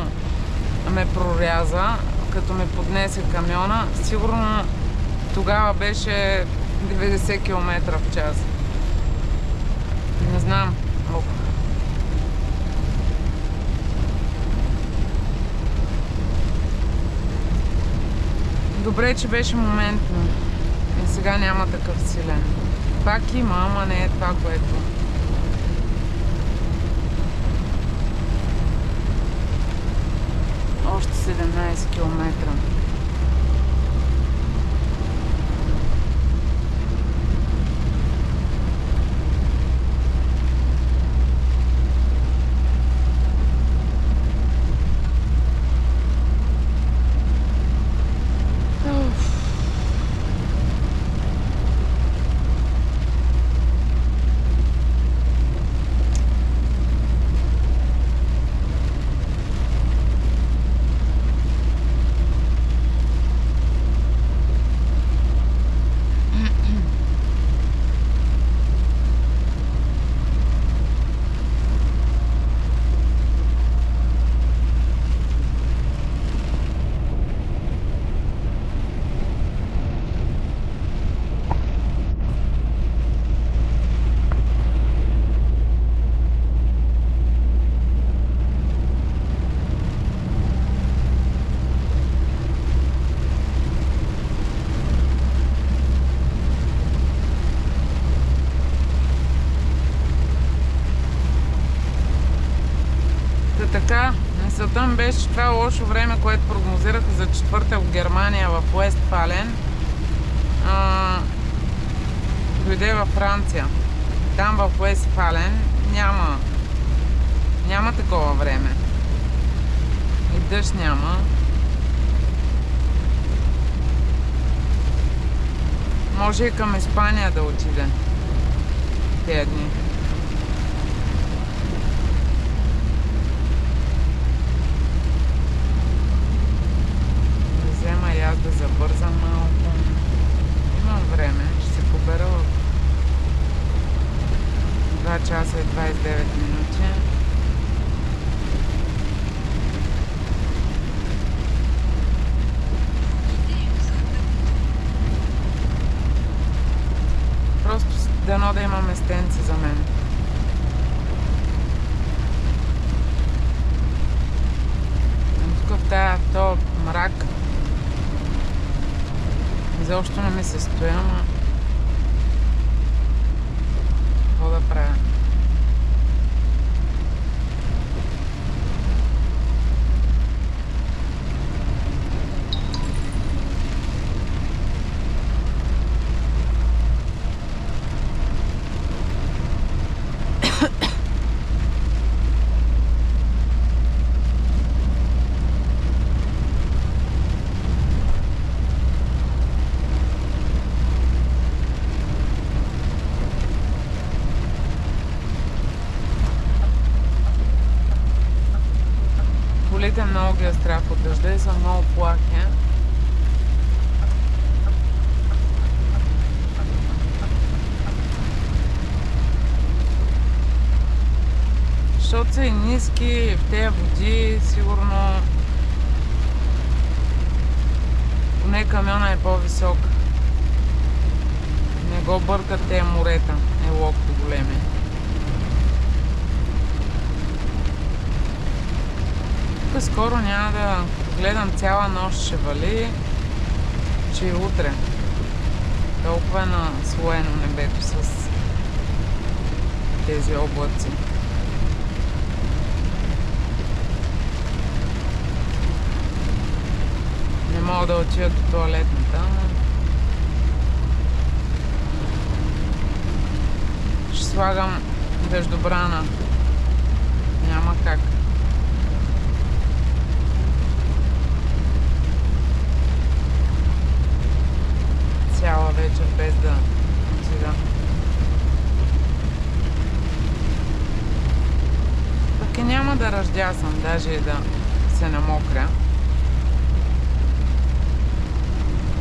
ме проряза, като ме поднесе камиона. Сигурно тогава беше 90 км в час. Не знам. Добре, че беше моментно. И сега няма такъв силен. Пак има, ама не е това, което... Още 17 км. Така, мисълта ми беше, че това лошо време, което прогнозираха за четвъртък в Германия, в Уестфален, дойде във Франция. Там в Уестфален няма такова време. И дъжд няма. Може и към Испания да отиде тези дни. Да взема и аз да забързам малко. Дано да има местенце за мен. Тук в този мрак изобщо не ми се стоя, но какво да правя? Колите много ги е страх от дъжда и са много плахи. Защото са и ниски в тези води, сигурно поне камиона е по-висок. Не го бъркат тези морета, локти големи. Тук скоро няма да гледам, цяла нощ ще вали, че и утре. Толкова е наслоено небето с тези облаци. Не мога да отида до тоалетната, но ще слагам дъждобрана. Няма как. Цяла вечер без да отида. Пък и няма да ръждясам, даже и да се намокря.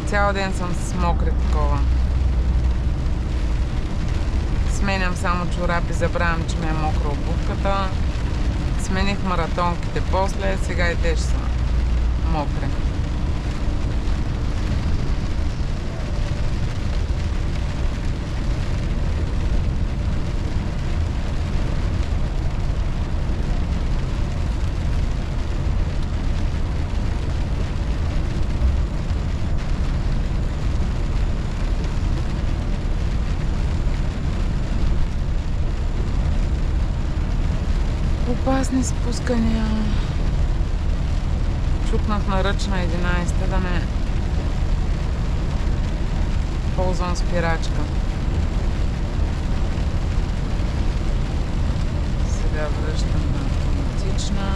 Цял ден съм с мокри такова. Сменям само чорапи, забравям, че ми е мокра обувката. Смених маратонките после, сега и те ще са мокри. Опасни спускания. Чукнах на ръчна 11 да не ползвам спирачка. Сега връщам на автоматична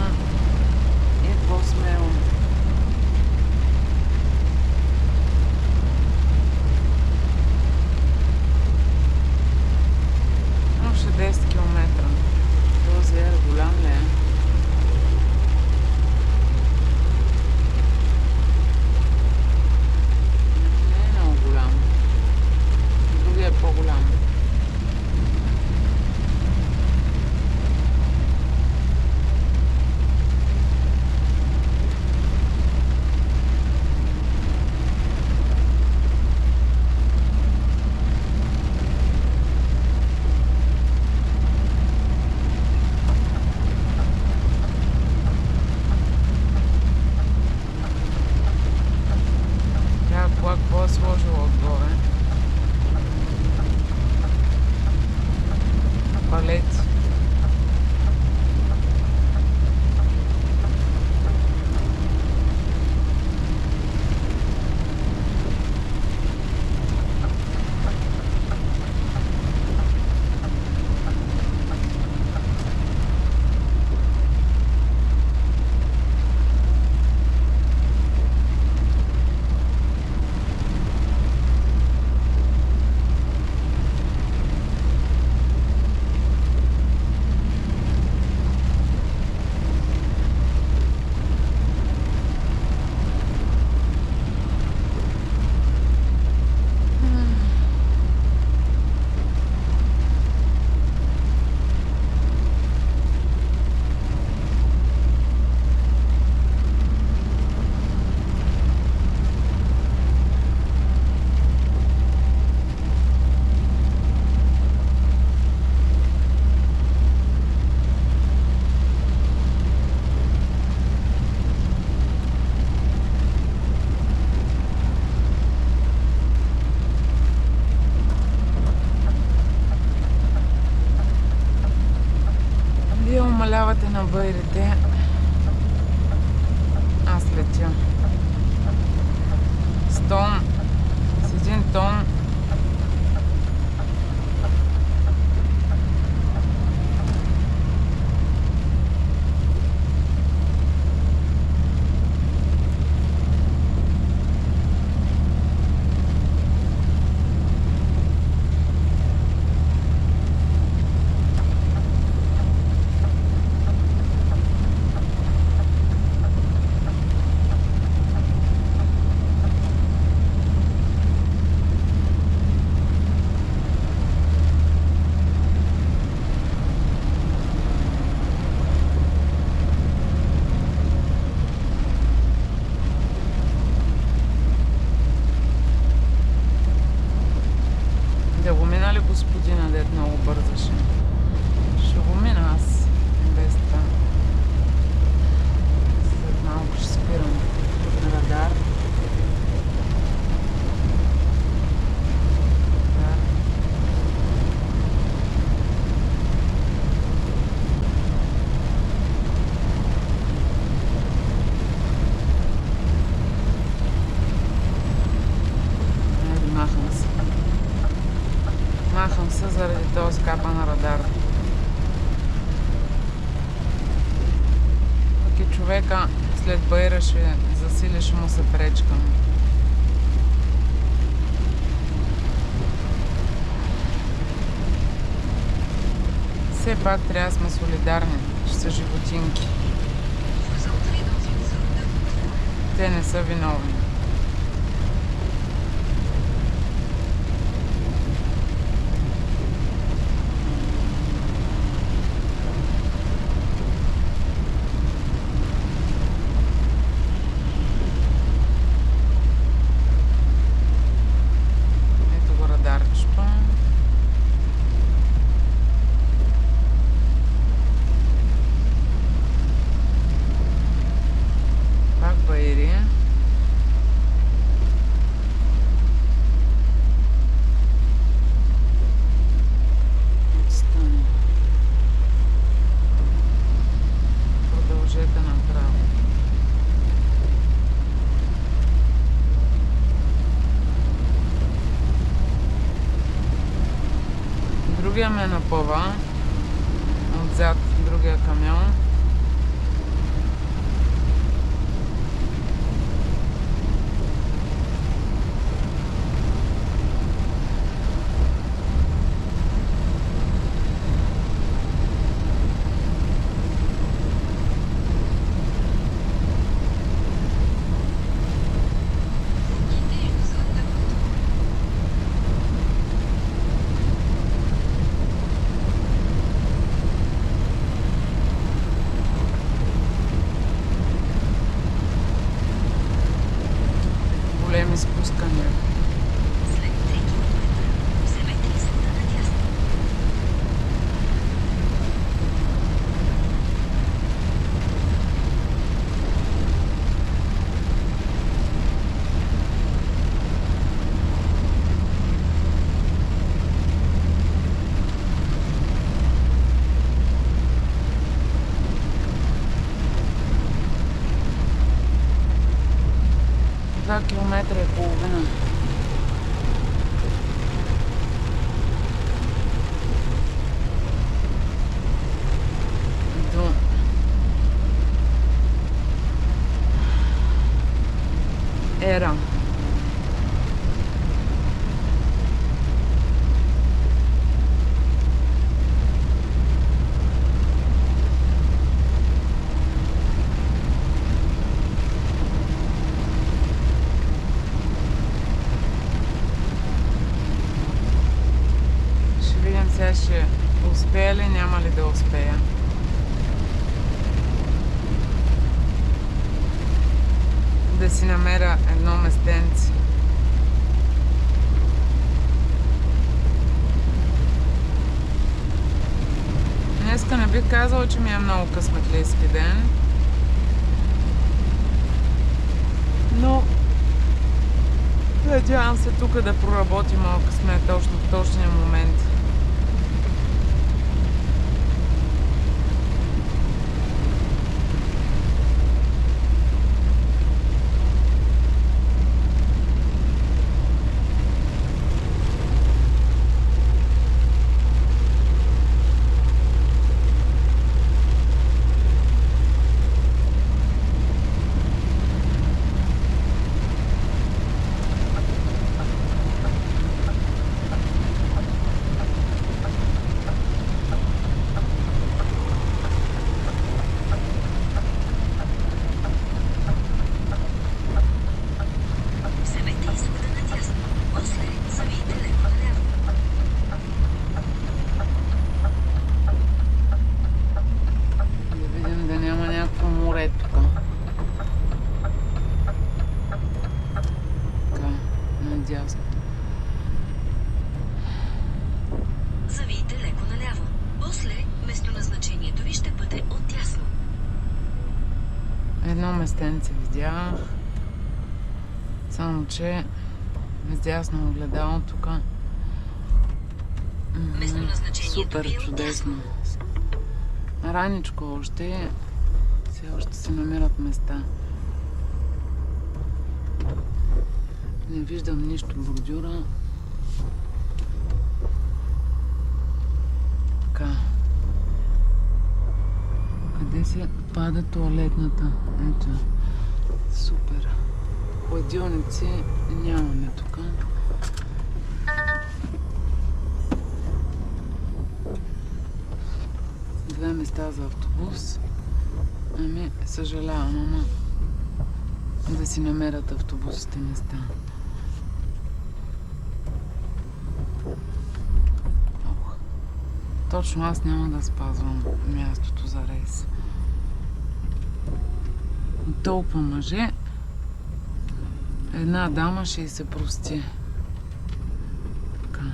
и по-смело. Още 10 км. Този е голям ли е? Не е много голям. Другия е по-голям. Какво е сложила отгоре? Палети. дет много бързаше. Ще го мина аз без това. След малко ще спирам на радар. Махам се заради този скапа на радара. Пък и човека след баира ще засили, ще му се пречкам. Все пак трябва да сме солидарни, ще са животинки. Те не са виновни. Другия ме напъва отзад, другия камион. Големи спускания. След 3 километра вземете изхода надясно. Километра и половина. До Ера. Сега ще успея ли, няма ли да успея. Да си намеря едно местенце. Днеска не бих казала, че ми е много късметлийски ден. Но надявам се тук да проработи малко късмет точно в точния момент. местенце видях. Само че с дясно огледало тук. Местоназначението Супер ви е чудесно. Раничко още. Все още се намират места. Не виждам нищо бордюра. Така. Къде се пада тоалетната? Ето. Супер. Хладилници нямаме тук. Две места за автобус. Ами, съжалявам, ама да си намерят автобусите места. Ох. Точно аз няма да спазвам мястото за рейс. Толкова мъже. Една дама ще й се прости. Така.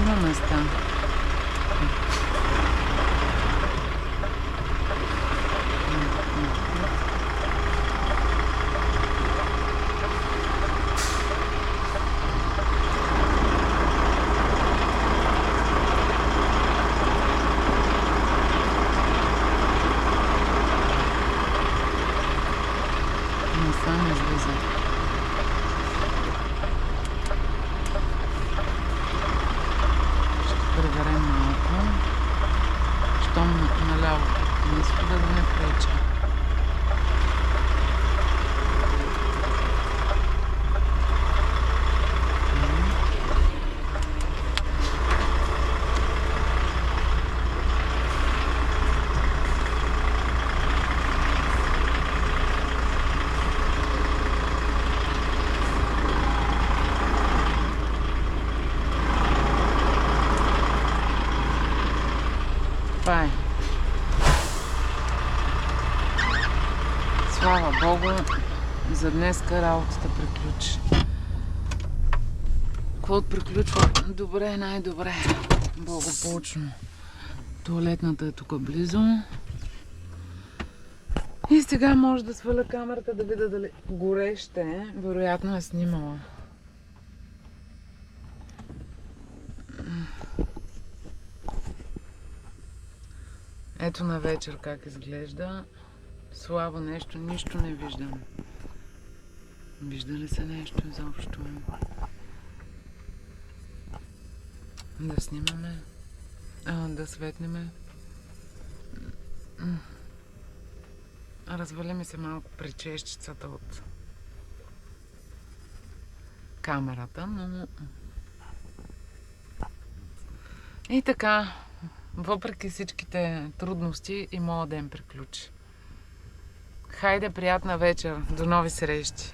Има места. Не само излизат. Проверим малко. Щом наляво не спира да не преча. Това е. Слава Богу, за днеска работата приключи. Какво приключва? Добре, най-добре. Благополучно. Туалетната е тук близо. И сега може да сваля камерата да видя дали гореще е. Вероятно е снимала. Ето на вечер как изглежда. Слабо нещо, нищо не виждам. Вижда ли се нещо изобщо? Да снимаме. Да светнеме. Развали ми се малко причещицата от камерата, но... И така, въпреки всичките трудности и моят ден приключи. Хайде, приятна вечер. До нови срещи!